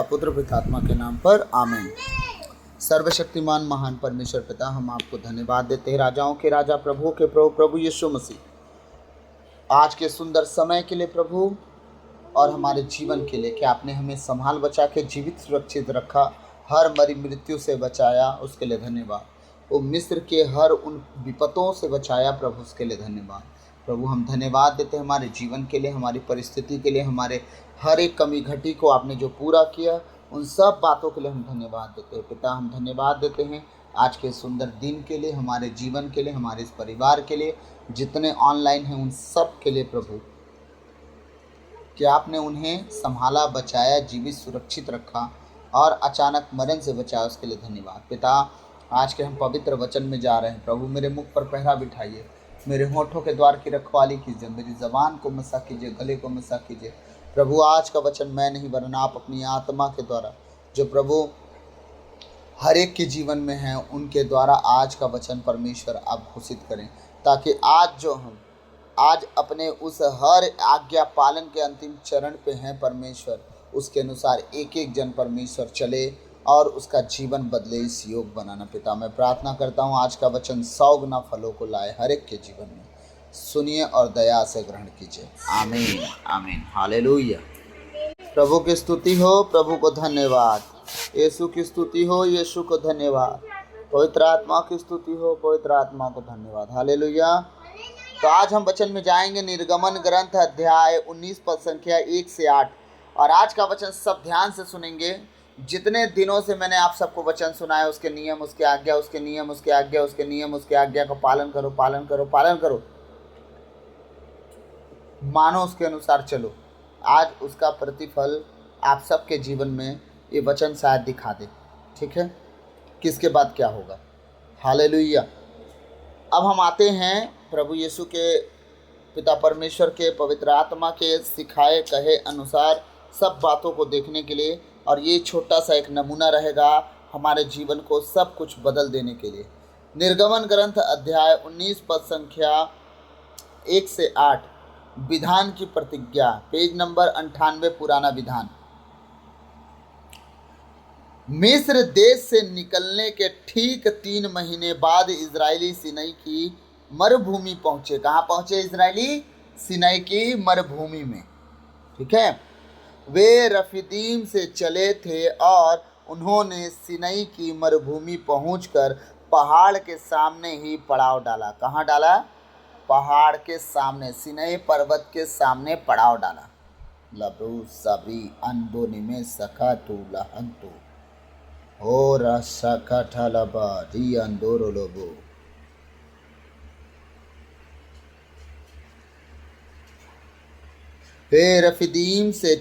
पुत्र पितात्मा के नाम पर आमीन। सर्वशक्तिमान महान परमेश्वर पिता, हम आपको धन्यवाद देते हैं, राजाओं के राजा प्रभुओं के प्रभु प्रभु यीशु मसीह, आज के सुंदर समय के लिए प्रभु और हमारे जीवन के लिए कि आपने हमें संभाल बचा के जीवित सुरक्षित रखा, हर मरी मृत्यु से बचाया, उसके लिए धन्यवाद। वो मिस्र के हर उन विपतों से बचाया प्रभु, उसके लिए धन्यवाद। प्रभु हम धन्यवाद देते हैं हमारे जीवन के लिए, हमारी परिस्थिति के लिए, हमारे हर एक कमी घटी को आपने जो पूरा किया, उन सब बातों के लिए हम धन्यवाद देते हैं। पिता हम धन्यवाद देते हैं आज के सुंदर दिन के लिए, हमारे जीवन के लिए, हमारे इस परिवार के लिए, जितने ऑनलाइन हैं उन सब के लिए प्रभु, कि आपने उन्हें संभाला, बचाया, जीवित सुरक्षित रखा और अचानक मरण से बचाया, उसके लिए धन्यवाद। पिता आज के हम पवित्र वचन में जा रहे हैं प्रभु, मेरे मुख पर पहरा बिठाइए, मेरे होठों के द्वार की रखवाली कीजिए, मेरी ज़बान को मसा कीजिए, गले को मसा कीजिए प्रभु। आज का वचन मैं नहीं वरना आप अपनी आत्मा के द्वारा जो प्रभु हर एक के जीवन में है, उनके द्वारा आज का वचन परमेश्वर आप घोषित करें, ताकि आज अपने उस हर आज्ञा पालन के अंतिम चरण पे हैं परमेश्वर, उसके अनुसार एक एक जन परमेश्वर चले और उसका जीवन बदले, इस योग बनाना। पिता मैं प्रार्थना करता हूँ आज का वचन 100 गुना फलों को लाए हर एक के जीवन में, सुनिए और दया से ग्रहण कीजिए। आमीन आमीन हालेलुया। प्रभु की स्तुति हो, प्रभु को धन्यवाद। यीशु की स्तुति हो, यीशु को धन्यवाद। पवित्र आत्मा की स्तुति हो, पवित्र आत्मा को धन्यवाद। हालेलुया। तो आज हम वचन में जाएंगे निर्गमन ग्रंथ अध्याय 19 पद संख्या 1 से 8, और आज का वचन सब ध्यान से सुनेंगे। जितने दिनों से मैंने आप सबको वचन सुनाया, उसके नियम, उसके आज्ञा, उसके नियम, उसके आज्ञा, उसके नियम, उसके आज्ञा का पालन करो, पालन करो, पालन करो, मानो उसके अनुसार चलो। आज उसका प्रतिफल आप सबके जीवन में ये वचन शायद दिखा दे। ठीक है, किसके बाद क्या होगा। हालेलुया। अब हम आते हैं प्रभु यीशु के पिता परमेश्वर के पवित्र आत्मा के सिखाए कहे अनुसार सब बातों को देखने के लिए, और ये छोटा सा एक नमूना रहेगा हमारे जीवन को सब कुछ बदल देने के लिए। निर्गमन ग्रंथ अध्याय 19 पद संख्या 1 से 8, विधान की प्रतिज्ञा, पेज नंबर 98, पुराना विधान। मिस्र देश से निकलने के ठीक 3 महीने बाद इजरायली सिनाई की मरुभूमि पहुंचे। कहाँ पहुंचे इजरायली? सिनाई की मरुभूमि में। ठीक है, वे रफीदीम से चले थे और उन्होंने सिनाई की मरुभूमि पहुंचकर पहाड़ के सामने ही पड़ाव डाला। कहाँ डाला? पहाड़ के सामने, सिनाई पर्वत के सामने पड़ाव डाला। लब्रू सबरी अंदो निमे सका तू लहंतु हो रसा कठलबा दी अंदोरो लोबो। वे रफीदीम से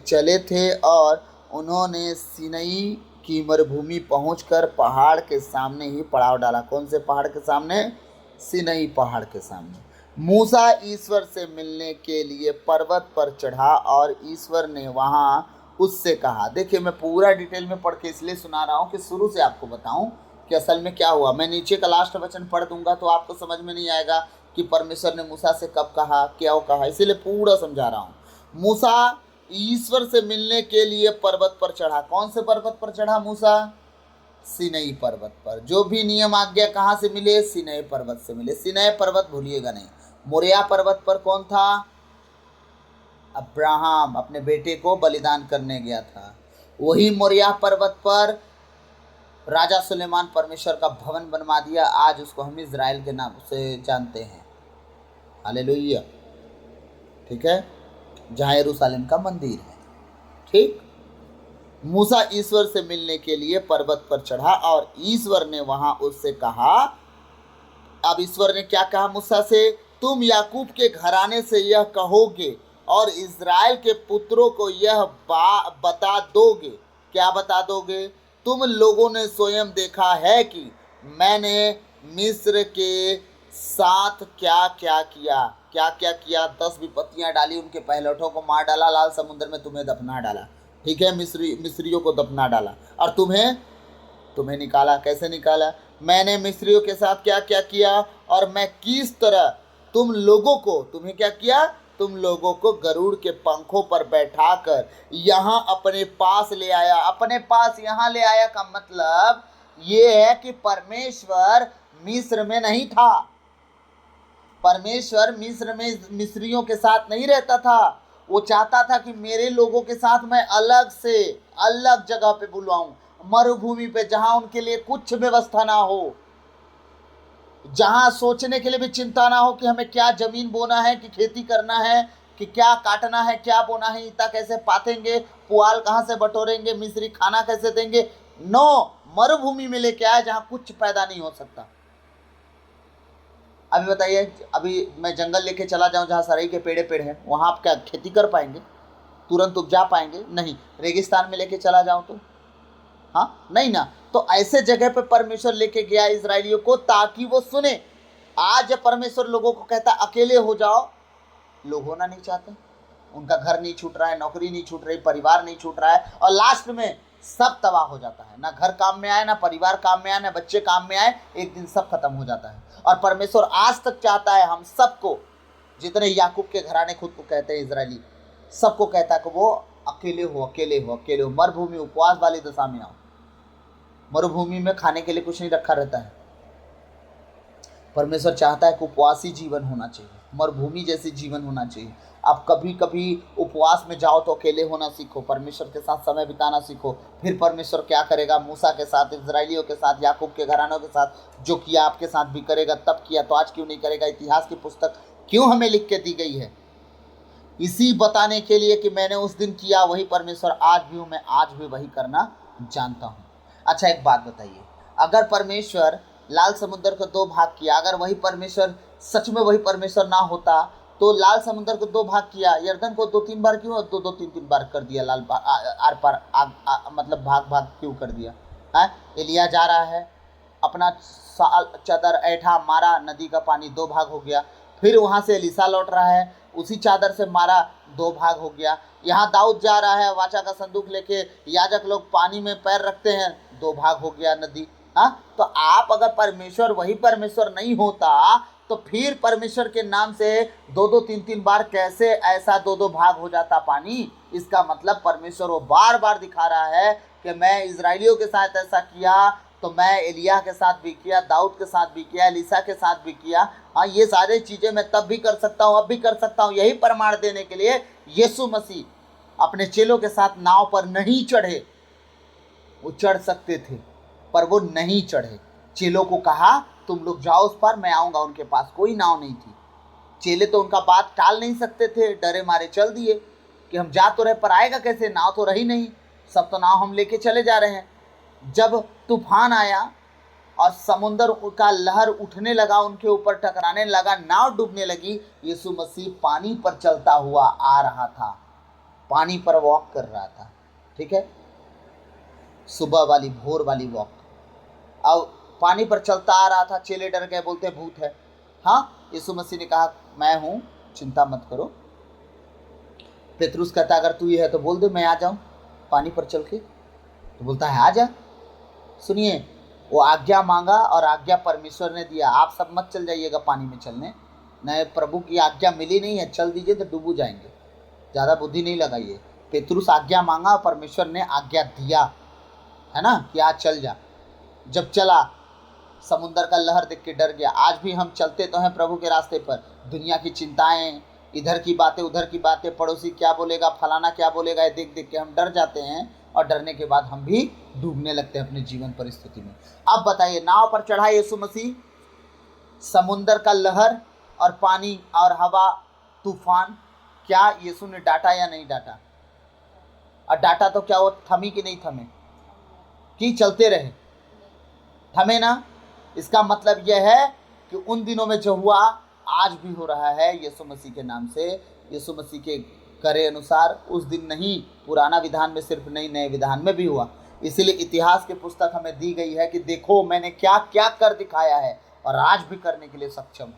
चले थे और उन्होंने सिनाई की मरुभूमि पहुंचकर पहाड़ के सामने ही पड़ाव डाला। कौन से पहाड़ के सामने? सिनाई पहाड़ के सामने। मूसा ईश्वर से मिलने के लिए पर्वत पर चढ़ा और ईश्वर ने वहां उससे कहा। देखिए, मैं पूरा डिटेल में पढ़ के इसलिए सुना रहा हूँ कि शुरू से आपको बताऊं कि असल में क्या हुआ। मैं नीचे का लास्ट वचन पढ़ दूंगा तो आपको समझ में नहीं आएगा कि परमेश्वर ने मूसा से कब कहा, क्या कहा, इसीलिए पूरा समझा रहा हूँ। मूसा ईश्वर से मिलने के लिए पर्वत पर चढ़ा। कौन से पर्वत पर चढ़ा मूसा? सिनाई पर्वत पर। जो भी नियम आज्ञा कहाँ से मिले? सिनाई पर्वत से मिले। सिनाई पर्वत भूलिएगा नहीं। मोरिया पर्वत पर कौन था? अब्राहम अपने बेटे को बलिदान करने गया था। वही मोरिया पर्वत पर राजा सुलेमान परमेश्वर का भवन बनवा दिया। आज उसको हम इज़राइल के नाम से जानते हैं। हालेलुया। ठीक है, जहाँ यरूशलेम का मंदिर है। ठीक, मूसा ईश्वर से मिलने के लिए पर्वत पर चढ़ा और ईश्वर ने वहां उससे कहा। अब ईश्वर ने क्या कहा मूसा से? तुम याकूब के घराने से यह कहोगे और इज़राइल के पुत्रों को यह बता दोगे। क्या बता दोगे? तुम लोगों ने स्वयं देखा है कि मैंने मिस्र के साथ क्या क्या किया। क्या क्या किया? 10 विपत्तियां डाली, उनके पहलौठों को मार डाला, लाल समुद्र में तुम्हें दफना डाला। ठीक है, मिस्रियों को दफना डाला और तुम्हें निकाला। कैसे निकाला? मैंने मिस्रियों के साथ क्या क्या किया और मैं किस तरह तुम लोगों को, तुम्हें क्या किया? तुम लोगों को गरुड़ के पंखों पर बैठाकर यहाँ अपने पास ले आया। अपने पास यहाँ ले आया का मतलब ये है कि परमेश्वर मिस्र में नहीं था। परमेश्वर मिस्र में मिस्रियों के साथ नहीं रहता था। वो चाहता था कि मेरे लोगों के साथ मैं अलग से अलग जगह पे बुलवाऊं, मरुभूमि पे, जहां उनके लिए कुछ व्यवस्था ना हो, जहां सोचने के लिए भी चिंता ना हो कि हमें क्या जमीन बोना है, कि खेती करना है, कि क्या काटना है, क्या बोना है, ईंटा कैसे पातेंगे, पुआल कहां से बटोरेंगे, मिस्री खाना कैसे देंगे। नो, मरुभूमि में लेके आया जहां कुछ पैदा नहीं हो सकता। अभी बताइए, अभी मैं जंगल लेके चला जाऊं जहां सराई के पेड़ हैं, वहां आप क्या खेती कर पाएंगे? तुरंत उपजा पाएंगे? नहीं। रेगिस्तान में लेके चला जाऊं तो हाँ, नहीं ना। तो ऐसे जगह पे परमेश्वर लेके गया इजरायलियों को ताकि वो सुने। आज जब परमेश्वर लोगों को कहता अकेले हो जाओ, लोग होना नहीं चाहते। उनका घर नहीं छूट रहा है, नौकरी नहीं छूट रही, परिवार नहीं छूट रहा है, और लास्ट में सब तबाह हो जाता है। ना घर काम में आए, ना परिवार काम में आए, ना बच्चे काम में आए, एक दिन सब खत्म हो जाता है। और परमेश्वर आज तक चाहता है हम सबको, जितने याकूब के घराने खुद को कहते हैं इजरायली, सबको कहता है कि वो अकेले हो, अकेले हो, अकेले हो। मरुभूमि उपवास वाली दशा में आओ। मरुभूमि में खाने के लिए कुछ नहीं रखा रहता है। परमेश्वर चाहता है कि उपवासी जीवन होना चाहिए, मरुभूमि जैसी जीवन होना चाहिए। आप कभी कभी उपवास में जाओ तो अकेले होना सीखो, परमेश्वर के साथ समय बिताना सीखो। फिर परमेश्वर क्या करेगा? मूसा के साथ, इजरायलियों के साथ, याकूब के घरानों के साथ जो किया आपके साथ भी करेगा। तब किया तो आज क्यों नहीं करेगा? इतिहास की पुस्तक क्यों हमें लिख के दी गई है? इसी बताने के लिए कि मैंने उस दिन किया वही परमेश्वर आज भी हूँ, मैं आज भी वही करना जानता हूँ। अच्छा, एक बात बताइए, अगर परमेश्वर लाल समुद्र को दो भाग किया, अगर वही परमेश्वर सच में वही परमेश्वर ना होता तो लाल समुद्र को दो भाग किया, यर्दन को 2-3 बार क्यों, 2-2 3-3 बार कर दिया, लाल आर पार मतलब भाग भाग क्यों कर दिया है? एलिया जा रहा है, अपना चादर ऐठा, मारा, नदी का पानी 2 भाग हो गया। फिर वहाँ से एलीसा लौट रहा है, उसी चादर से मारा, 2 भाग हो गया। यहाँ दाऊद जा रहा है, वाचा का संदूक लेके, याजक लोग पानी में पैर रखते हैं, 2 भाग हो गया नदी। हाँ, तो आप अगर परमेश्वर वही परमेश्वर नहीं होता तो फिर परमेश्वर के नाम से 2-2 3-3 बार कैसे ऐसा 2-2 भाग हो जाता पानी? इसका मतलब परमेश्वर वो बार बार दिखा रहा है कि मैं इजरायलियों के साथ ऐसा किया तो मैं एलिया के साथ भी किया, दाऊद के साथ भी किया, एलीसा के साथ भी किया। हाँ, ये सारी चीज़ें मैं तब भी कर सकता हूँ, अब भी कर सकता हूँ। यही प्रमाण देने के लिए यीशु मसीह अपने चेलों के साथ नाव पर नहीं चढ़े। वो चढ़ सकते थे पर वो नहीं चढ़े। चेलों को कहा तुम लोग जाओ उस पार, मैं आऊँगा। उनके पास कोई नाव नहीं थी। चेले तो उनका बात टाल नहीं सकते थे, डरे मारे चल दिए कि हम जा तो रहे पर आएगा कैसे, नाव तो रही नहीं, सब तो नाव हम लेके चले जा रहे हैं। जब तूफान आया और समुद्र का लहर उठने लगा, उनके ऊपर टकराने लगा, नाव डूबने लगी, यीशु मसीह पानी पर चलता हुआ आ रहा था, पानी पर वॉक कर रहा था। ठीक है, सुबह वाली भोर वाली वॉक। अब पानी पर चलता आ रहा था, चेले डर गए, बोलते भूत है। हाँ, यीशु मसीह ने कहा मैं हूँ, चिंता मत करो। पेतरुस कहता अगर तू ही है तो बोल दे मैं आ जाऊँ पानी पर चल के। तो बोलता है आ जा। सुनिए, वो आज्ञा मांगा और आज्ञा परमेश्वर ने दिया। आप सब मत चल जाइएगा पानी में चलने, नए प्रभु की आज्ञा मिली नहीं है, चल दीजिए तो डूबू जाएंगे, ज़्यादा बुद्धि नहीं लगाइए। पेतरुस आज्ञा मांगा और परमेश्वर ने आज्ञा दिया, है ना, कि आज चल जा। जब चला, समुद्र का लहर देख के डर गया। आज भी हम चलते तो हैं प्रभु के रास्ते पर, दुनिया की चिंताएं, इधर की बातें, उधर की बातें, पड़ोसी क्या बोलेगा, फलाना क्या बोलेगा, देख देख के हम डर जाते हैं और डरने के बाद हम भी डूबने लगते हैं अपने जीवन परिस्थिति में। अब बताइए, नाव पर चढ़ा यीशु मसीह, समुद्र का लहर और पानी और हवा, तूफान, क्या यीशु ने डांटा या नहीं डांटा? और डांटा तो क्या वो थमी कि नहीं थमे, कि चलते रहे? थमे ना। इसका मतलब यह है कि उन दिनों में जो हुआ आज भी हो रहा है यीशु मसीह के नाम से, यीशु मसीह के करे अनुसार। उस दिन नहीं, पुराना विधान में सिर्फ नहीं, नए विधान में भी हुआ। इसीलिए इतिहास की पुस्तक हमें दी गई है कि देखो मैंने क्या क्या कर दिखाया है और आज भी करने के लिए सक्षम हूँ।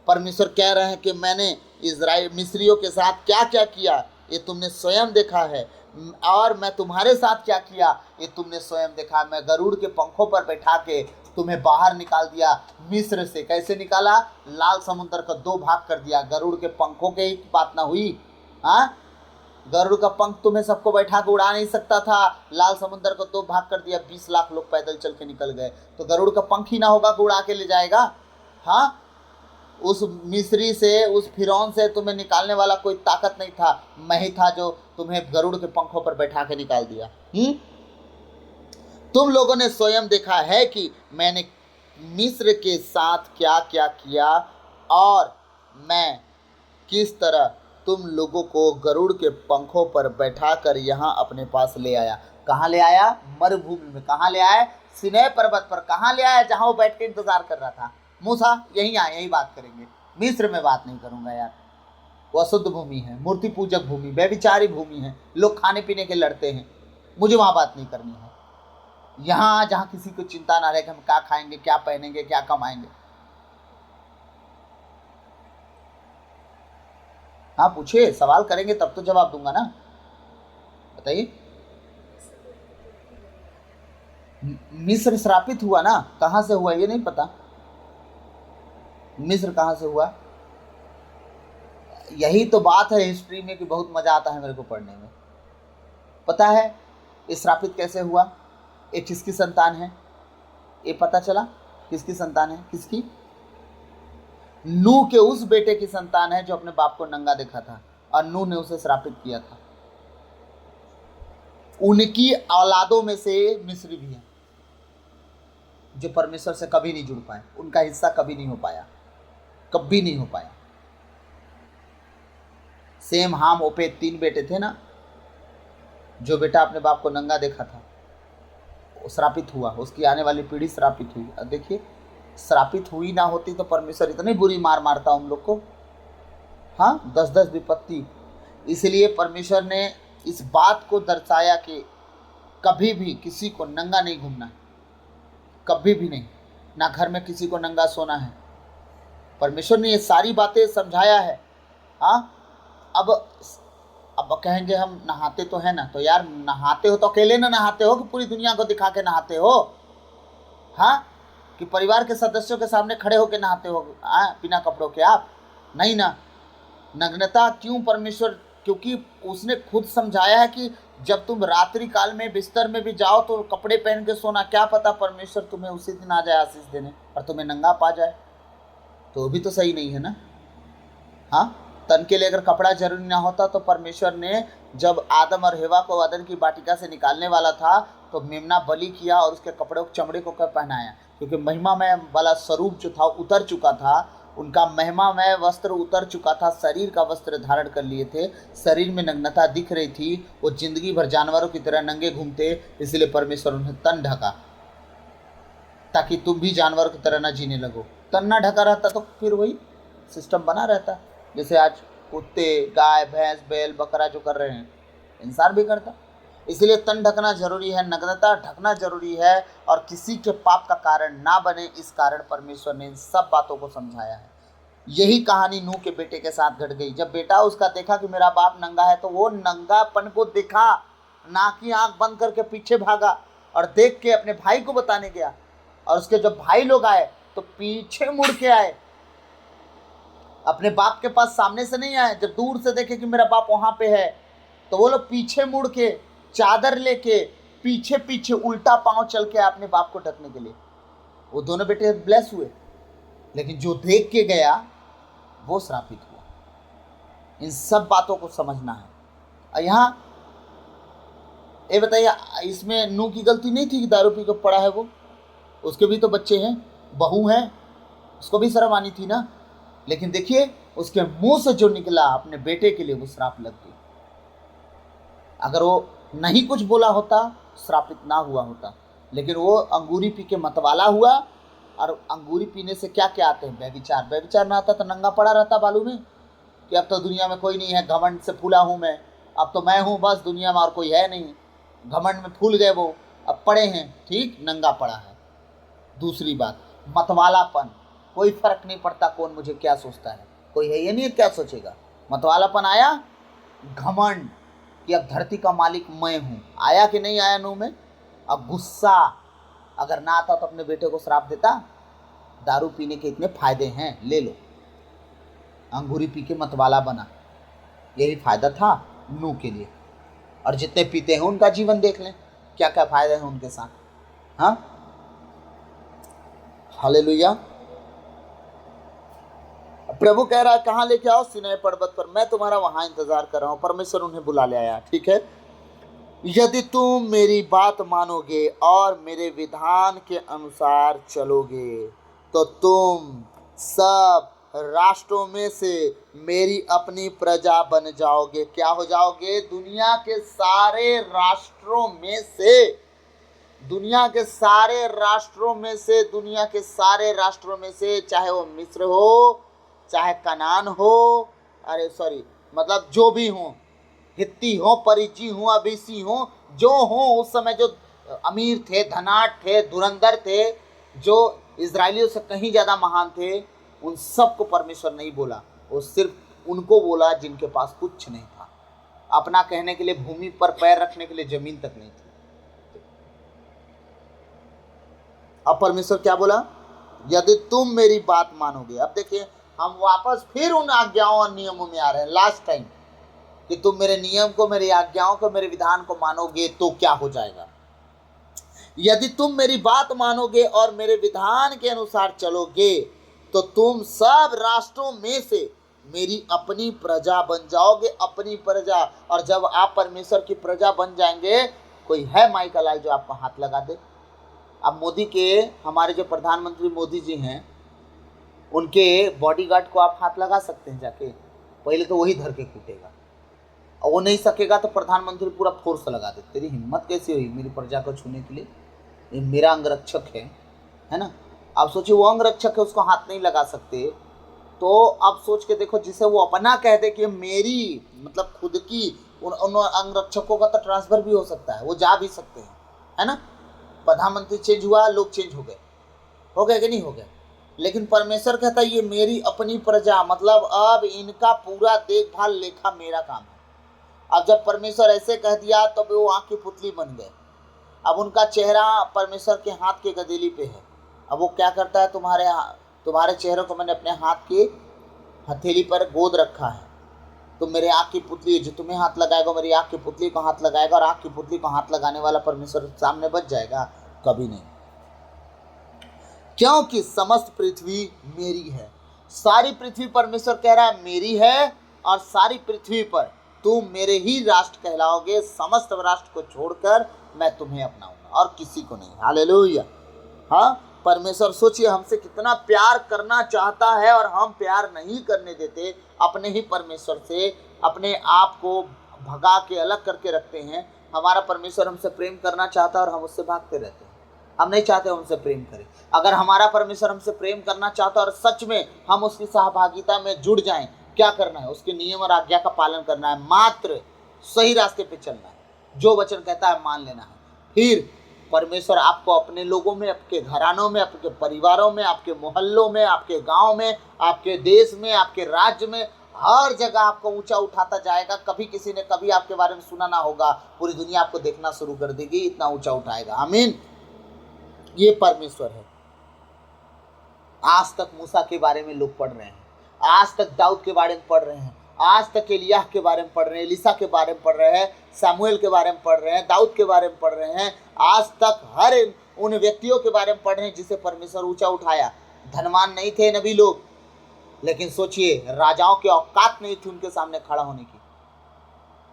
परमेश्वर कह रहे हैं कि मैंने इजराइल मिस्रियों के साथ क्या क्या किया ये तुमने स्वयं देखा है, और मैं तुम्हारे साथ क्या किया ये तुमने स्वयं देखा। मैं गरुड़ के पंखों पर बैठा के तुम्हें बाहर निकाल दिया मिस्र से। कैसे निकाला? लाल समुद्र का 2 भाग कर दिया। गरुड़ के पंखों के ही बात ना हुई? हाँ, गरुड़ का पंख तुम्हें सबको बैठा के उड़ा नहीं सकता था। लाल समुद्र को 2 भाग कर दिया, 20 लाख लोग पैदल चल के निकल गए। तो गरुड़ का पंख ही ना होगा कि उड़ा के ले जाएगा? हाँ, उस मिस्री से, उस फिरौन से तुम्हें निकालने वाला कोई ताकत नहीं था, मैं ही था जो तुम्हें गरुड़ के पंखों पर बैठा के निकाल दिया। तुम लोगों ने स्वयं देखा है कि मैंने मिस्र के साथ क्या क्या किया और मैं किस तरह तुम लोगों को गरुड़ के पंखों पर बैठाकर यहाँ अपने पास ले आया। कहाँ ले आया? मरुभूमि में। कहाँ ले आया? सिनै पर्वत पर। कहाँ ले आया? जहाँ वो बैठ के इंतजार कर रहा था। मूसा यहीं आए, यही बात करेंगे। मिस्र में बात नहीं करूंगा यार, वो अशुद्ध भूमि है, मूर्ति पूजक भूमि, व्यभिचारी भूमि है, लोग खाने पीने के लड़ते हैं, मुझे वहाँ बात नहीं करनी है। यहाँ जहाँ किसी को चिंता ना रहे कि हम क्या खाएंगे, क्या पहनेंगे, क्या कमाएंगे। हाँ पूछिए, सवाल करेंगे तब तो जवाब दूंगा ना। बताइए। मिस्र श्रापित हुआ ना? कहाँ से हुआ ये नहीं पता? मिस्र कहाँ से हुआ? यही तो बात है हिस्ट्री में कि बहुत मजा आता है मेरे को पढ़ने में। पता है ये श्रापित कैसे हुआ? ये किसकी संतान है? ये पता चला किसकी संतान है? किसकी? नूह के उस बेटे की संतान है जो अपने बाप को नंगा देखा था और नूह ने उसे श्रापित किया था। उनकी औलादों में से मिस्री भी है जो परमेश्वर से कभी नहीं जुड़ पाए, उनका हिस्सा कभी नहीं हो पाया, कभी नहीं हो पाया। सेम, हाम, ओपेद 3 बेटे थे ना। जो बेटा अपने बाप को नंगा देखा था वो श्रापित हुआ, उसकी आने वाली पीढ़ी श्रापित हुई। अब देखिए, श्रापित हुई ना होती तो परमेश्वर इतनी बुरी मार मारता उन लोग को। हाँ, 10-10 विपत्ति। इसलिए परमेश्वर ने इस बात को दर्शाया कि कभी भी किसी को नंगा नहीं घूमना है, कभी भी नहीं, ना घर में किसी को नंगा सोना है। परमेश्वर ने ये सारी बातें समझाया है। हाँ, अब कहेंगे हम नहाते तो है ना, तो यार नहाते हो तो अकेले ना नहाते हो कि पूरी दुनिया को दिखा के नहाते हो? हाँ, कि परिवार के सदस्यों के सामने खड़े होकर नहाते हो बिना कपड़ों के? आप नहीं ना। नग्नता क्यों परमेश्वर? क्योंकि उसने खुद समझाया है कि जब तुम रात्रि काल में बिस्तर में भी जाओ तो कपड़े पहन के सोना। क्या पता परमेश्वर तुम्हें उसी दिन आ जाए आशीष देने और तुम्हें नंगा पा जाए, तो भी तो सही नहीं है ना। हाँ, तन के लिए अगर कपड़ा जरूरी ना होता तो परमेश्वर ने जब आदम और हेवा को अदन की वाटिका से निकालने वाला था तो मेमना बलि किया और उसके कपड़े चमड़े को पहनाया, क्योंकि महिमा में वाला स्वरूप जो था उतर चुका था, उनका महिमा में वस्त्र उतर चुका था, शरीर का वस्त्र धारण कर लिए थे, शरीर में नग्नता दिख रही थी, वो जिंदगी भर जानवरों की तरह नंगे घूमते। इसलिए परमेश्वर उन्हें तन ढका ताकि तुम भी जानवरों की तरह ना जीने लगो। तन ना ढका रहता तो फिर वही सिस्टम बना रहता, जैसे आज कुत्ते, गाय, भैंस, बैल, बकरा जो कर रहे हैं, इंसान भी करता। इसलिए तन ढकना जरूरी है, नग्नता ढकना जरूरी है, और किसी के पाप का कारण ना बने, इस कारण परमेश्वर ने इन सब बातों को समझाया है। यही कहानी नूह के बेटे के साथ घट गई। जब बेटा उसका देखा कि मेरा बाप नंगा है तो वो नंगापन को देखा, नाक की आंख बंद करके पीछे भागा और देख के अपने भाई को बताने गया। और उसके जब भाई लोग आए तो पीछे मुड़ के आए, अपने बाप के पास सामने से नहीं आए। जब दूर से देखे कि मेरा बाप वहां पे है तो वो लोग पीछे मुड़ के चादर लेके पीछे पीछे उल्टा पांव चल के अपने बाप को ढकने के लिए। वो दोनों बेटे ब्लेस हुए, लेकिन जो देख के गया वो श्रापित हुआ। इन सब बातों को समझना है। यहाँ ये बताइए, इसमें नूह की गलती नहीं थी कि दारू पी के पड़ा है वो? उसके भी तो बच्चे हैं, बहू हैं, उसको भी शर्म आनी थी ना। लेकिन देखिए उसके मुंह से जो निकला अपने बेटे के लिए वो श्राप लग गई। अगर वो नहीं कुछ बोला होता श्रापित ना हुआ होता, लेकिन वो अंगूरी पी के मतवाला हुआ। और अंगूरी पीने से क्या क्या आते हैं? व्यभिचार। व्यभिचार ना आता तो नंगा पड़ा रहता बालू में कि अब तो दुनिया में कोई नहीं है, घमंड से फूला हूँ मैं, अब तो मैं हूँ बस दुनिया में और कोई है नहीं। घमंड में फूल गए वो, अब पड़े हैं, ठीक, नंगा पड़ा है। दूसरी बात, मतवालापन। कोई फर्क नहीं पड़ता कौन मुझे क्या सोचता है, कोई है ये नहीं क्या सोचेगा। मतवालापन आया, घमंड कि अब धरती का मालिक मैं हूँ, आया कि नहीं आया नूह में? अब गुस्सा, अगर ना आता तो अपने बेटे को श्राप देता? दारू पीने के इतने फायदे हैं, ले लो। अंगूरी पी के मतवाला बना, यही फायदा था नूह के लिए। और जितने पीते हैं उनका जीवन देख लें, क्या क्या फायदे हैं उनके साथ। हाँ, हालेलुया। प्रभु कह रहा है कहाँ लेके आओ? सीनै पर्वत पर, मैं तुम्हारा वहां इंतजार कर रहा हूं। परमेश्वर उन्हें बुला ले आया। ठीक है, यदि तुम मेरी बात मानोगे और मेरे विधान के अनुसार चलोगे तो तुम सब राष्ट्रों में से मेरी अपनी प्रजा बन जाओगे। क्या हो जाओगे? दुनिया के सारे राष्ट्रों में से, दुनिया के सारे राष्ट्रों में से, दुनिया के सारे राष्ट्रों में से, चाहे वो मिस्र हो, चाहे कनान हो, अरे सॉरी, मतलब जो भी हो, हित्ती हो, परिजी हो, अबीसी हो, जो हो, उस समय जो अमीर थे, धनाढ्य थे, धुरंधर थे, जो इजरायलियों से कहीं ज़्यादा महान थे, उन सबको परमेश्वर नहीं बोला। वो सिर्फ उनको बोला जिनके पास कुछ नहीं था, अपना कहने के लिए भूमि पर पैर रखने के लिए जमीन तक नहीं थी। अब परमेश्वर क्या बोला? यदि तुम मेरी बात मानोगे। अब देखिए, हम वापस फिर उन आज्ञाओं और नियमों में आ रहे हैं। लास्ट टाइम कि तुम मेरे नियम को, मेरी आज्ञाओं को, मेरे विधान को मानोगे तो क्या हो जाएगा? यदि तुम मेरी बात मानोगे और मेरे विधान के अनुसार चलोगे तो तुम सब राष्ट्रों में से मेरी अपनी प्रजा बन जाओगे। अपनी प्रजा। और जब आप परमेश्वर की प्रजा बन जाएंगे, कोई है माई का लाल जो आपको हाथ लगा दे? अब मोदी के, हमारे जो प्रधानमंत्री मोदी जी हैं, उनके बॉडीगार्ड को आप हाथ लगा सकते हैं जाके? पहले तो वही धर के कूटेगा, और वो नहीं सकेगा तो प्रधानमंत्री पूरा फोर्स लगा दे। तेरी हिम्मत कैसी हुई मेरी प्रजा को छूने के लिए? ये मेरा अंगरक्षक है ना? आप सोचिए, वो अंगरक्षक है, उसको हाथ नहीं लगा सकते, तो अब सोच के देखो, जिसे वो अपना कह दे कि मेरी, मतलब खुद की, उन अंगरक्षकों का तो ट्रांसफर भी हो सकता है, वो जा भी सकते हैं, है ना? प्रधानमंत्री चेंज हुआ, लोग चेंज हो गए कि नहीं हो गए? लेकिन परमेश्वर कहता है ये मेरी अपनी प्रजा, मतलब अब इनका पूरा देखभाल लेखा मेरा काम है। अब जब परमेश्वर ऐसे कह दिया तो वो आँख की पुतली बन गए। अब उनका चेहरा परमेश्वर के हाथ के गदेली पे है। अब वो क्या करता है? तुम्हारे चेहरे को मैंने अपने हाथ की हथेली पर गोद रखा है, तो मेरे आँख की पुतली, जो तुम्हें हाथ लगाएगा मेरी आँख की पुतली को हाथ लगाएगा, और आँख की पुतली को हाथ लगाने वाला परमेश्वर सामने बच जाएगा? कभी नहीं, क्योंकि समस्त पृथ्वी मेरी है। सारी पृथ्वी, परमेश्वर कह रहा है, मेरी है, और सारी पृथ्वी पर तुम मेरे ही राष्ट्र कहलाओगे। समस्त राष्ट्र को छोड़कर मैं तुम्हें अपनाऊंगा और किसी को नहीं। हालेलुया। हाँ, परमेश्वर सोचिए हमसे कितना प्यार करना चाहता है, और हम प्यार नहीं करने देते अपने ही परमेश्वर से, अपने आप को भगा के अलग करके रखते हैं। हमारा परमेश्वर हमसे प्रेम करना चाहता है और हम उससे भागते रहते हैं। हम नहीं चाहते उनसे प्रेम करें। अगर हमारा परमेश्वर हमसे प्रेम करना चाहता है और सच में हम उसकी सहभागिता में जुड़ जाएं, क्या करना है? उसके नियम और आज्ञा का पालन करना है, मात्र सही रास्ते पे चलना है, जो वचन कहता है मान लेना है। फिर परमेश्वर आपको अपने लोगों में, आपके घरानों में, आपके परिवारों में, आपके मोहल्लों में, आपके गांव में, आपके देश में, आपके राज्य में, हर जगह आपको ऊंचा उठाता जाएगा। कभी किसी ने कभी आपके बारे में सुना ना होगा, पूरी दुनिया आपको देखना शुरू कर देगी, इतना ऊंचा उठाएगा। आमीन। ये परमेश्वर है। आज तक मूसा के बारे में लोग पढ़ रहे हैं, आज तक दाऊद के बारे में पढ़ रहे हैं, आज तक एलिय्याह के बारे में पढ़ रहे हैं, एलीशा के बारे में पढ़ रहे हैं, सामुएल के बारे में पढ़ रहे हैं, दाऊद के बारे में पढ़ रहे हैं। आज तक हर उन व्यक्तियों के बारे में पढ़ रहे हैं जिसे परमेश्वर ऊंचा उठाया। धनवान नहीं थे नबी लोग, लेकिन सोचिए राजाओं की औकात नहीं थी उनके सामने खड़ा होने की,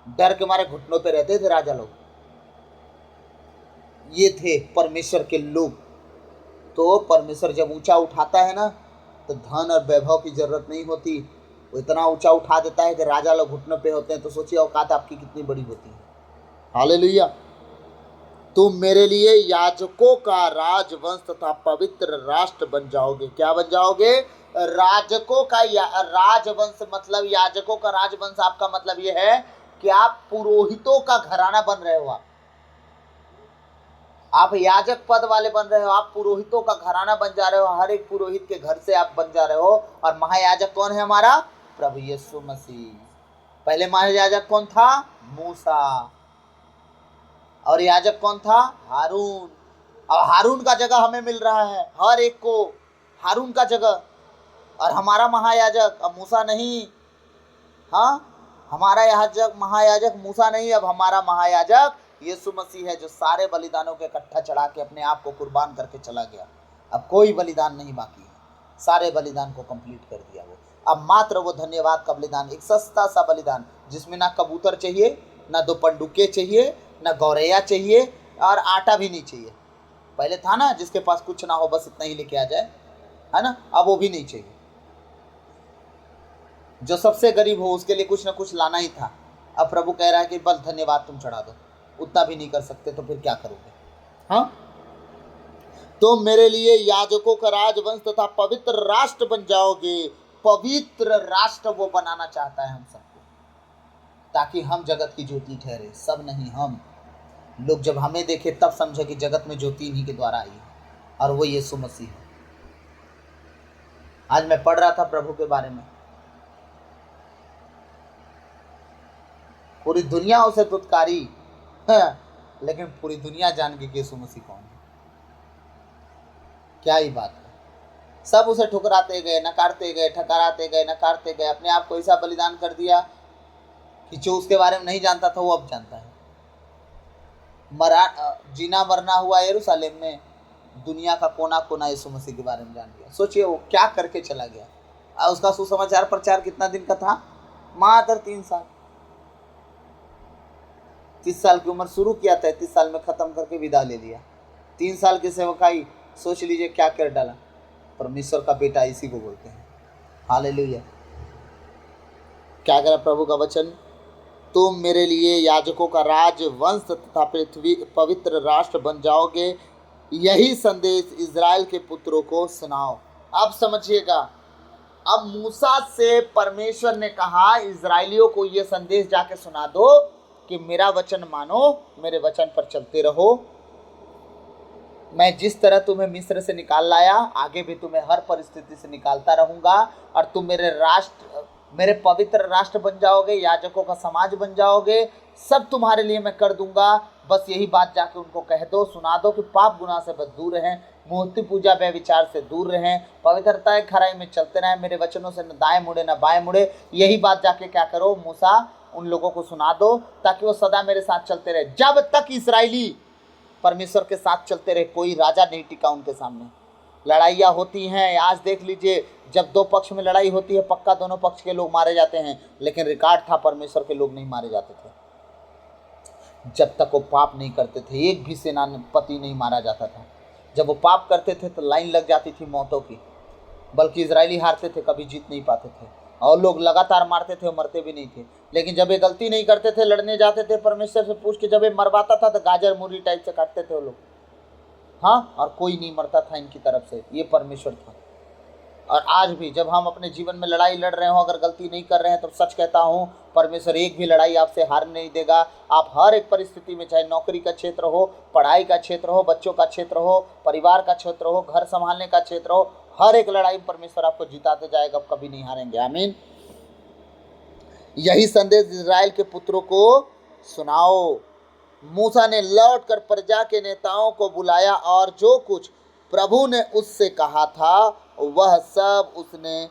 डर के मारे घुटनों पे रहते थे राजा लोग। ये थे परमेश्वर के लोग। तो परमेश्वर जब ऊंचा उठाता है ना, तो धन और वैभव की जरूरत नहीं होती, वो इतना ऊंचा उठा देता है कि राजा लोग घुटनों पे होते हैं। तो सोचिए औकात आपकी कितनी बड़ी होती है। हालेलुया। तुम मेरे लिए याजकों का राजवंश तथा पवित्र राष्ट्र बन जाओगे। क्या बन जाओगे? राजकों का राजवंश, मतलब याजकों का राजवंश। आपका मतलब यह है कि आप पुरोहितों का घराना बन रहे हो। आप याजक पद वाले बन रहे हो, आप पुरोहितों का घराना बन जा रहे हो। हर एक पुरोहित के घर से आप बन जा रहे हो। और महायाजक कौन है? हमारा प्रभु यीशु मसीह। पहले महायाजक कौन था? मूसा। और याजक कौन था? हारून। अब हारून का जगह हमें मिल रहा है, हर एक को हारून का जगह, और हमारा महायाजक अब मूसा नहीं। हाँ, हमारा याजक महायाजक मूसा नहीं, अब हमारा महायाजक यीशु मसीह है, जो सारे बलिदानों के इकट्ठा चढ़ा के अपने आप को कुर्बान करके चला गया। अब कोई बलिदान नहीं बाकी है, सारे बलिदान को कंप्लीट कर दिया वो। अब मात्र वो धन्यवाद का बलिदान, एक सस्ता सा बलिदान जिसमें ना कबूतर चाहिए, ना 2 पंडुके चाहिए, ना गौरैया चाहिए, और आटा भी नहीं चाहिए। पहले था ना जिसके पास कुछ ना हो, बस इतना ही लेके आ जाए, है ना, अब वो भी नहीं चाहिए। जो सबसे गरीब हो उसके लिए कुछ ना कुछ लाना ही था। अब प्रभु कह रहा है कि बस धन्यवाद तुम चढ़ा दो, उतना भी नहीं कर सकते तो फिर क्या करोगे। हाँ, तो मेरे लिए याजकों का राजवंश तथा पवित्र राष्ट्र बन जाओगे। पवित्र राष्ट्र वो बनाना चाहता है हम सबको, ताकि हम जगत की ज्योति ठहरे, सब नहीं हम। लोग जब हमें देखे तब समझे कि जगत में ज्योति इन्हीं के द्वारा आई है, और वो यीशु मसीह है। आज मैं पढ़ रहा था प्रभु के बारे में, पूरी दुनिया उसे तुत्कारी है, लेकिन पूरी दुनिया जान गई कि यीशु मसीह कौन है। क्या ही बात है। सब उसे ठुकराते गए, नकारते गए, ठकराते गए, नकारते गए, अपने आप को ऐसा बलिदान कर दिया कि जो उसके बारे में नहीं जानता था वो अब जानता है। जीना मरना हुआ यरूशलेम में, दुनिया का कोना कोना यीशु मसीह के बारे में जान गया। सोचिए वो क्या करके चला गया। और उसका सुसमाचार प्रचार कितना दिन का था? मात्र 3 साल। 30 साल की उम्र शुरू किया, 33 साल में खत्म करके विदा ले लिया। 3 साल की सेवकाई, सोच लीजिए क्या कर डाला। परमेश्वर का बेटा इसी को बोलते हैं। हालेलुया। क्या करा प्रभु का वचन? तुम मेरे लिए याजकों का राजवंश तथा पृथ्वी पवित्र राष्ट्र बन जाओगे। यही संदेश इज़राइल के पुत्रों को सुनाओ। अब समझिएगा, अब मूसा से परमेश्वर ने कहा इज़राइलियों को ये संदेश जाके सुना दो कि मेरा वचन मानो, मेरे वचन पर चलते रहो। मैं जिस तरह तुम्हें मिस्र से निकाल लाया, आगे भी तुम्हें हर परिस्थिति से निकालता रहूंगा, और तुम मेरे पवित्र राष्ट्र बन जाओगे, याजकों का समाज बन जाओगे। सब तुम्हारे लिए मैं कर दूंगा। बस यही बात जाके उनको कह दो, सुना दो कि पाप गुनाह से बस दूर रहें, मूर्ति पूजा व्यभिचार से दूर रहें, पवित्रता खराई में चलते रहें, मेरे वचनों से न दाएं मुड़े न बाएं मुड़े। यही बात जाके क्या करो मूसा, उन लोगों को सुना दो, ताकि वो सदा मेरे साथ चलते रहे। जब तक इस्राएली परमेश्वर के साथ चलते रहे, कोई राजा नहीं टिका उनके सामने। लड़ाइयाँ होती हैं, आज देख लीजिए, जब 2 पक्ष में लड़ाई होती है पक्का दोनों पक्ष के लोग मारे जाते हैं, लेकिन रिकॉर्ड था परमेश्वर के लोग नहीं मारे जाते थे। जब तक वो पाप नहीं करते थे, एक भी सेनापति नहीं मारा जाता था। जब वो पाप करते थे तो लाइन लग जाती थी मौतों की, बल्कि इजरायली हारते थे, कभी जीत नहीं पाते थे, और लोग लगातार मारते थे, मरते भी नहीं थे। लेकिन जब ये गलती नहीं करते थे, लड़ने जाते थे, परमेश्वर से पूछ के जब ये मरवाता था तो गाजर मूली टाइप से काटते थे वो लोग। हाँ, और कोई नहीं मरता था इनकी तरफ से, ये परमेश्वर था। और आज भी जब हम अपने जीवन में लड़ाई लड़ रहे हो, अगर गलती नहीं कर रहे हैं, तो सच कहता हूँ परमेश्वर एक भी लड़ाई आपसे हार नहीं देगा। आप हर एक परिस्थिति में, चाहे नौकरी का क्षेत्र हो, पढ़ाई का क्षेत्र हो, बच्चों का क्षेत्र हो, परिवार का क्षेत्र हो, घर संभालने का क्षेत्र हो, हर एक लड़ाई में परमेश्वर आपको जिताते जाएगा, कभी नहीं हारेंगे। आमीन। यही संदेश इज़राइल के पुत्रों को सुनाओ। मूसा ने लौटकर प्रजा के नेताओं को बुलाया, और जो कुछ प्रभु ने उससे कहा था वह सब उसने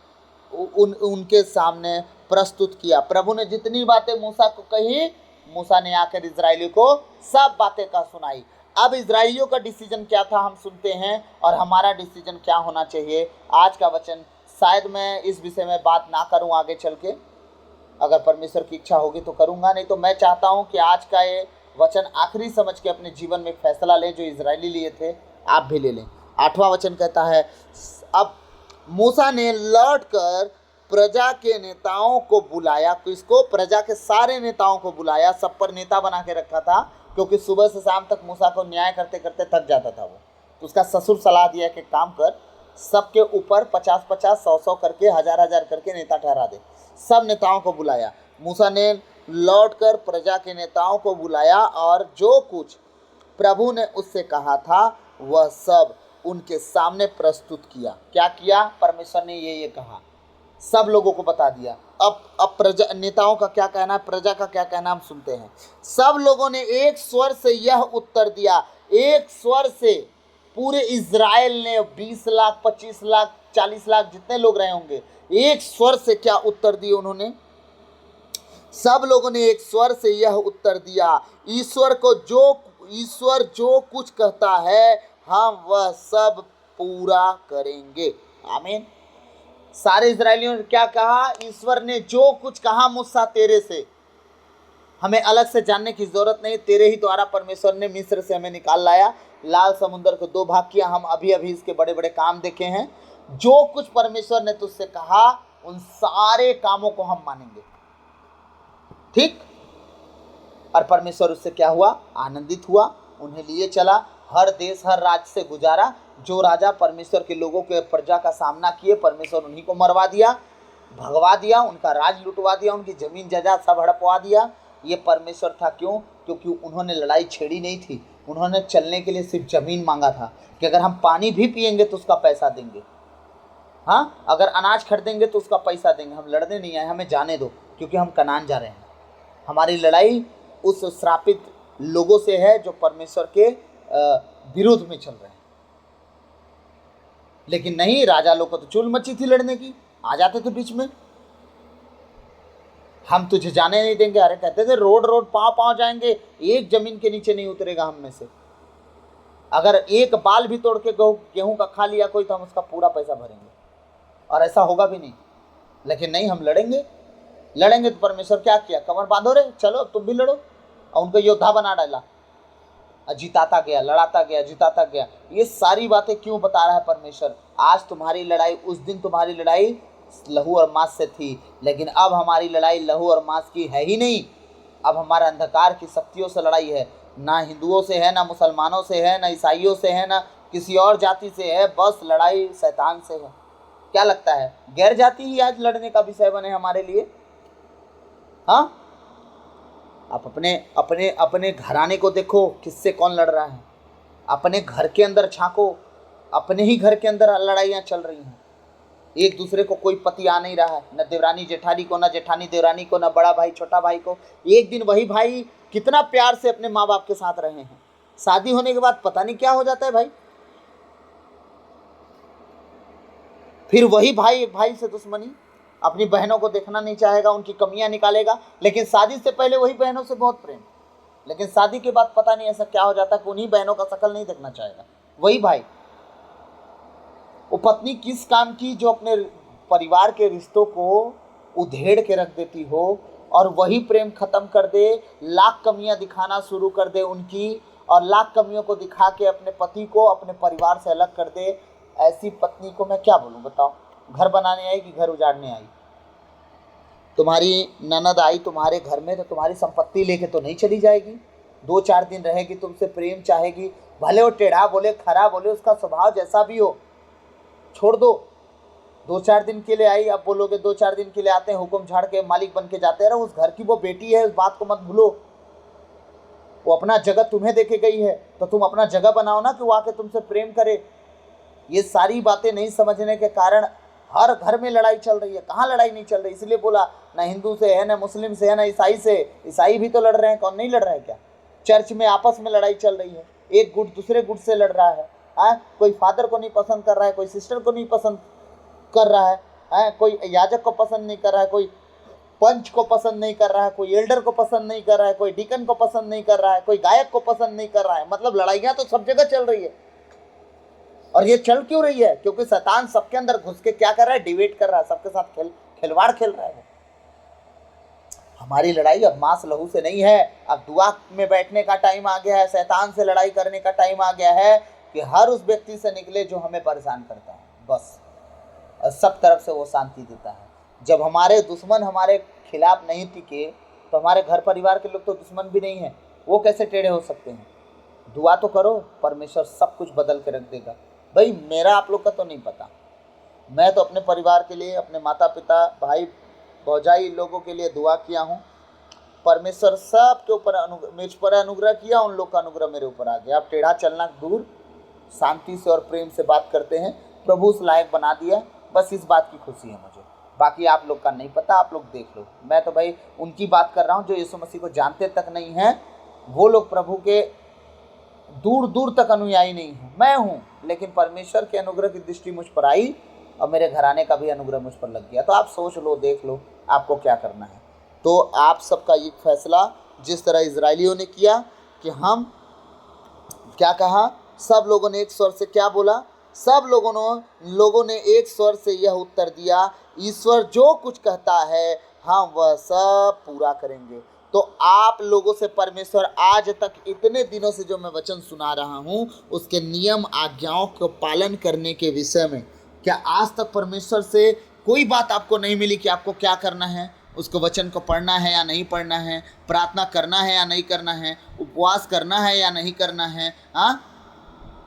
उनके सामने प्रस्तुत किया। प्रभु ने जितनी बातें मूसा को कही, मूसा ने आकर इजरायलियों को सब बातें कह सुनाई। अब इजरायलियों का डिसीजन क्या था हम सुनते हैं, और हमारा डिसीजन क्या होना चाहिए। आज का वचन, शायद मैं इस विषय में बात ना करूं आगे चल के, अगर परमेश्वर की इच्छा होगी तो करूंगा, नहीं तो मैं चाहता हूं कि आज का ये वचन आखिरी समझ के अपने जीवन में फैसला लें, जो इजरायली लिए थे आप भी ले लें। 8वां वचन कहता है, अब मूसा ने लौटकर प्रजा के नेताओं को बुलाया। किसको? प्रजा के सारे नेताओं को बुलाया। सब पर नेता बना के रखा था, क्योंकि सुबह से शाम तक मूसा को न्याय करते करते थक जाता था वो। तो उसका ससुर सलाह दिया कि काम कर, सबके ऊपर 50-50, 100-100 करके, 1000-1000 करके नेता ठहरा दे। सब नेताओं को बुलाया। मूसा ने लौटकर प्रजा के नेताओं को बुलाया, और जो कुछ प्रभु ने उससे कहा था वह सब उनके सामने प्रस्तुत किया। क्या किया? परमेश्वर ने ये कहा, सब लोगों को बता दिया। अब प्रजा नेताओं का क्या कहना है, प्रजा का क्या कहना, हम सुनते हैं। सब लोगों ने एक स्वर से यह उत्तर दिया, एक स्वर से पूरे इज़राइल ने 20 लाख, 25 लाख, 40 लाख जितने लोग रहे होंगे, एक स्वर से क्या उत्तर दिए उन्होंने? सब लोगों ने एक स्वर से यह उत्तर दिया, ईश्वर जो कुछ कहता है हम वह सब पूरा करेंगे। आमीन। सारे इजरायलियों ने क्या कहा? ईश्वर ने जो कुछ कहा मूसा तेरे से, हमें अलग से जानने की जरूरत नहीं, तेरे ही द्वारा परमेश्वर ने मिस्र से हमें निकाल लाया, लाल समुद्र को 2 भाग किया, हम अभी अभी इसके बड़े बड़े काम देखे हैं। जो कुछ परमेश्वर ने तुझसे कहा उन सारे कामों को हम मानेंगे। ठीक। और परमेश्वर उससे क्या हुआ? आनंदित हुआ, उन्हें लिए चला, हर देश हर राज्य से गुजारा। जो राजा परमेश्वर के लोगों के प्रजा का सामना किए, परमेश्वर उन्हीं को मरवा दिया, भगवा दिया, उनका राज लुटवा दिया, उनकी जमीन जायदाद सब हड़पवा दिया। ये परमेश्वर था। क्यों? क्योंकि उन्होंने लड़ाई छेड़ी नहीं थी, उन्होंने चलने के लिए सिर्फ जमीन मांगा था कि अगर हम पानी भी पिएंगे तो उसका पैसा देंगे, हाँ, अगर अनाज खरीदेंगे तो उसका पैसा देंगे, हम लड़ने नहीं आए, हमें जाने दो, क्योंकि हम कनान जा रहे हैं। हमारी लड़ाई उस श्रापित लोगों से है जो परमेश्वर के विरोध में चल रहे हैं। लेकिन नहीं, राजा लोग को तो चूल मची थी लड़ने की, आ जाते थे बीच में, हम तुझे जाने नहीं देंगे। अरे कहते थे रोड रोड पाँव पाँव जाएंगे, एक जमीन के नीचे नहीं उतरेगा हम में से। अगर एक बाल भी तोड़ के गेहूं का खा लिया कोई तो हम उसका पूरा पैसा भरेंगे, और ऐसा होगा भी नहीं। लेकिन नहीं, हम लड़ेंगे। लड़ेंगे तो परमेश्वर क्या किया? कमर बांधो रे, चलो तुम भी लड़ो, और उनको योद्धा बना डाला, जिताता गया, लड़ाता गया, जिताता गया। ये सारी बातें क्यों बता रहा है परमेश्वर? आज तुम्हारी लड़ाई, उस दिन तुम्हारी लड़ाई लहू और मांस से थी, लेकिन अब हमारी लड़ाई लहू और मांस की है ही नहीं। अब हमारा अंधकार की शक्तियों से लड़ाई है, ना हिंदुओं से है, ना मुसलमानों से है, ना ईसाइयों से है, ना किसी और जाति से है, बस लड़ाई शैतान से है। क्या लगता है गैर जाति ही आज लड़ने का विषय बने हमारे लिए? हाँ, आप अपने अपने अपने घराने को देखो, किससे कौन लड़ रहा है। अपने घर के अंदर झांको, अपने ही घर के अंदर लड़ाइयाँ चल रही हैं। एक दूसरे को कोई पति आ नहीं रहा है, न देवरानी जेठानी को, न जेठानी देवरानी को, न बड़ा भाई छोटा भाई को। एक दिन वही भाई कितना प्यार से अपने माँ बाप के साथ रहे हैं, शादी होने के बाद पता नहीं क्या हो जाता है भाई। फिर वही भाई भाई से दुश्मनी, अपनी बहनों को देखना नहीं चाहेगा, उनकी कमियां निकालेगा। लेकिन शादी से पहले वही बहनों से बहुत प्रेम, लेकिन शादी के बाद पता नहीं ऐसा क्या हो जाता है कि उन्हीं बहनों का शकल नहीं देखना चाहेगा वही भाई। वो पत्नी किस काम की जो अपने परिवार के रिश्तों को उधेड़ के रख देती हो, और वही प्रेम खत्म कर दे, लाख कमियां दिखाना शुरू कर दे उनकी, और लाख कमियों को दिखा के अपने पति को अपने परिवार से अलग कर दे। ऐसी पत्नी को मैं क्या बोलूं बताओ? घर बनाने आई कि घर उजाड़ने आई? तुम्हारी ननद आई तुम्हारे घर में तो तुम्हारी संपत्ति लेके तो नहीं चली जाएगी, 2-4 दिन रहेगी, तुमसे प्रेम चाहेगी, भले वो टेढ़ा बोले, खरा बोले, उसका स्वभाव जैसा भी हो, छोड़ दो। 2-4 दिन के लिए आई, अब बोलोगे 2-4 दिन के लिए आते हैं, हुक्म झाड़ के मालिक बन के जाते हैं। उस घर की वो बेटी है, उस बात को मत भूलो। वो अपना जगह तुम्हें देके गई है, तो तुम अपना जगह बनाओ ना कि वो आके तुमसे प्रेम करे। ये सारी बातें नहीं समझने के कारण हर घर में लड़ाई चल रही है। कहाँ लड़ाई नहीं चल रही? इसलिए बोला, ना हिंदू से है, ना मुस्लिम से है, ना ईसाई से। ईसाई भी तो लड़ रहे हैं, कौन नहीं लड़ रहा है क्या? चर्च में आपस में लड़ाई चल रही है, एक गुट दूसरे गुट से लड़ रहा है। कोई फादर को नहीं पसंद कर रहा है, कोई सिस्टर को नहीं पसंद कर रहा है, कोई याजक को पसंद नहीं कर रहा है, कोई पंच को पसंद नहीं कर रहा है, कोई एल्डर को पसंद नहीं कर रहा है, कोई डीकन को पसंद नहीं कर रहा है, कोई गायक को पसंद नहीं कर रहा है। मतलब लड़ाइयाँ तो सब जगह चल रही है। और ये चल क्यों रही है? क्योंकि शैतान सबके अंदर घुस के क्या कर रहा है? डिबेट कर रहा है, सबके साथ खिलवाड़ खेल रहा है। हमारी लड़ाई अब मांस लहू से नहीं है। अब दुआ में बैठने का टाइम आ गया है, शैतान से लड़ाई करने का टाइम आ गया है कि हर उस व्यक्ति से निकले जो हमें परेशान करता है, बस। और सब तरफ से वो शांति देता है। जब हमारे दुश्मन हमारे खिलाफ नहीं टिके तो हमारे घर परिवार के लोग तो दुश्मन भी नहीं है, वो कैसे टेढ़े हो सकते हैं? दुआ तो करो, परमेश्वर सब कुछ बदल के रख देगा। भाई मेरा आप लोग का तो नहीं पता, मैं तो अपने परिवार के लिए, अपने माता पिता, भाई भौजाई लोगों के लिए दुआ किया हूँ। परमेश्वर सब के ऊपर मुझ पर अनुग्रह किया, उन लोग का अनुग्रह मेरे ऊपर आ गया। अब टेढ़ा चलना दूर, शांति से और प्रेम से बात करते हैं। प्रभु उस लायक बना दिया, बस इस बात की खुशी है मुझे। बाकी आप लोग का नहीं पता, आप लोग देख लो। मैं तो भाई उनकी बात कर रहा हूँ जो यीशु मसीह को जानते तक नहीं हैं। वो लोग प्रभु के दूर दूर तक अनुयायी नहीं हूँ, मैं हूँ, लेकिन परमेश्वर के अनुग्रह की दृष्टि मुझ पर आई और मेरे घराने का भी अनुग्रह मुझ पर लग गया। तो आप सोच लो, देख लो आपको क्या करना है। तो आप सबका ये फैसला, जिस तरह इजरायलियों ने किया कि हम क्या कहा, सब लोगों ने एक स्वर से क्या बोला, सब लोगों ने एक स्वर से यह उत्तर दिया, ईश्वर जो कुछ कहता है हम वह सब पूरा करेंगे। तो आप लोगों से परमेश्वर आज तक इतने दिनों से जो मैं वचन सुना रहा हूँ, उसके नियम आज्ञाओं को पालन करने के विषय में, क्या आज तक परमेश्वर से कोई बात आपको नहीं मिली कि आपको क्या करना है? उसको वचन को पढ़ना है या नहीं पढ़ना है, प्रार्थना करना है या नहीं करना है, उपवास करना है या नहीं करना है,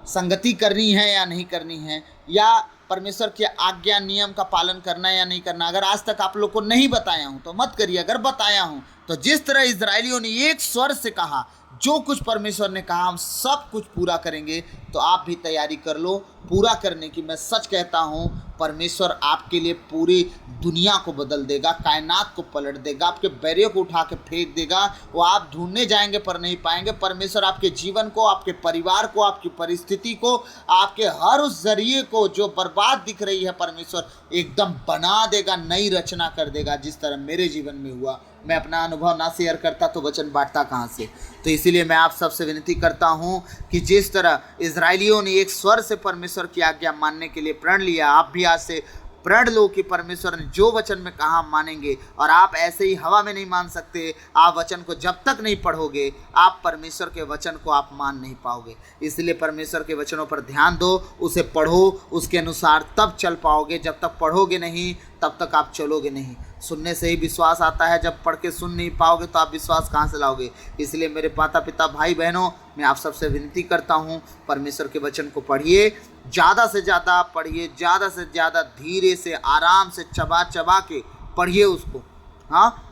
संगति करनी है या नहीं करनी है, या परमेश्वर के आज्ञा नियम का पालन करना है या नहीं करना। अगर आज तक आप लोग को नहीं बताया हूं तो मत करिए। अगर बताया हूं तो जिस तरह इजरायलियों ने एक स्वर से कहा, जो कुछ परमेश्वर ने कहा हम सब कुछ पूरा करेंगे, तो आप भी तैयारी कर लो पूरा करने की। मैं सच कहता हूं, परमेश्वर आपके लिए पूरी दुनिया को बदल देगा, कायनात को पलट देगा, आपके बैरियर को उठा के फेंक देगा। वो आप ढूंढने जाएंगे पर नहीं पाएंगे। परमेश्वर आपके जीवन को, आपके परिवार को, आपकी परिस्थिति को, आपके हर उस जरिए को जो बर्बाद दिख रही है, परमेश्वर एकदम बना देगा, नई रचना कर देगा, जिस तरह मेरे जीवन में हुआ। मैं अपना अनुभव ना शेयर करता तो वचन बांटता कहाँ से। तो इसीलिए मैं आप सबसे विनती करता हूँ कि जिस तरह इजरायलियों ने एक स्वर से परमेश्वर की आज्ञा मानने के लिए प्रण लिया, आप भी आज से प्रण लो कि परमेश्वर ने जो वचन में कहा मानेंगे। और आप ऐसे ही हवा में नहीं मान सकते। आप वचन को जब तक नहीं पढ़ोगे, आप परमेश्वर के वचन को आप मान नहीं पाओगे। इसलिए परमेश्वर के वचनों पर ध्यान दो, उसे पढ़ो, उसके अनुसार तब चल पाओगे। जब तक पढ़ोगे नहीं तब तक आप चलोगे नहीं। सुनने से ही विश्वास आता है, जब पढ़ के सुन नहीं पाओगे तो आप विश्वास कहाँ से लाओगे। इसलिए मेरे माता पिता, भाई बहनों, मैं आप सबसे विनती करता हूँ, परमेश्वर के वचन को पढ़िए, ज़्यादा से ज़्यादा पढ़िए, ज़्यादा से ज़्यादा धीरे से, आराम से, चबा चबा के पढ़िए उसको।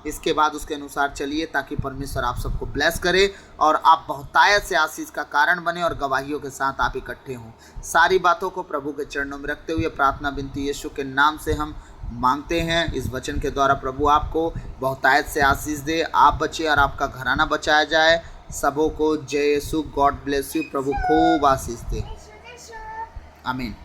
इसके बाद उसके अनुसार चलिए, ताकि परमेश्वर आप सबको ब्लेस करे और आप बहुतायत से आशीष का कारण बने और गवाहियों के साथ आप इकट्ठे हों। सारी बातों को प्रभु के चरणों में रखते हुए प्रार्थना विनती यीशु के नाम से हम मांगते हैं। इस वचन के द्वारा प्रभु आपको बहुतायत से आशीष दे, आप बचे और आपका घराना बचाया जाए। सबों को जय यीशु, गॉड ब्लेस यू, प्रभु खूब आशीष दे। आमीन।